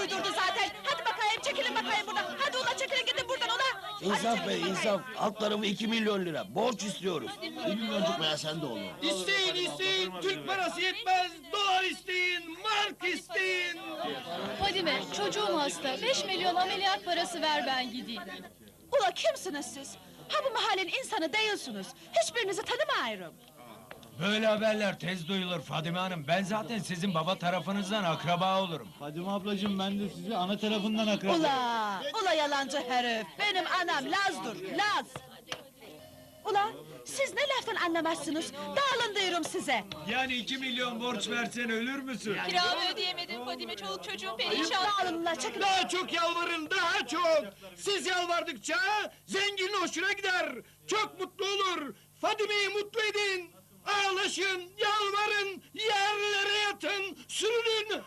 uydurdu zaten. Hadi bakayım, çekilin bakayım buradan. Hadi ula çekilin gidin buradan ula. İnsaf be insaf. Alt tarafı 2 milyon lira. Borç istiyoruz. 1 milyoncuk veya sen de olur. İsteyin, Türk parası yetmez. Dolar isteyin, mark isteyin. Fadime, çocuğum hasta. 5 milyon ameliyat parası ver ben gideyim. Ula kimsiniz siz? Ha bu mahallenin insanı değilsiniz. Hiçbirinizi tanımıyorum. Böyle haberler tez duyulur Fadime Hanım. Ben zaten sizin baba tarafınızdan akraba olurum. Fadime ablacığım ben de sizi ana tarafından akraba. Ula yalancı herif. Benim anam Laz'dır, Laz. Ula siz ne laftan anlamazsınız? Dağılın diyorum size. Yani 2 milyon borç versen ölür müsün? Kiramı ödeyemedim Fadime, çoluk çocuğum perişan. Dağılın ula çekilin. Daha çok yalvarın, daha çok. Siz yalvardıkça zenginin hoşuna gider. Çok mutlu olur. Fadime'yi mutlu edin. Ağlaşın, yalvarın, yerlere yatın, sürünün.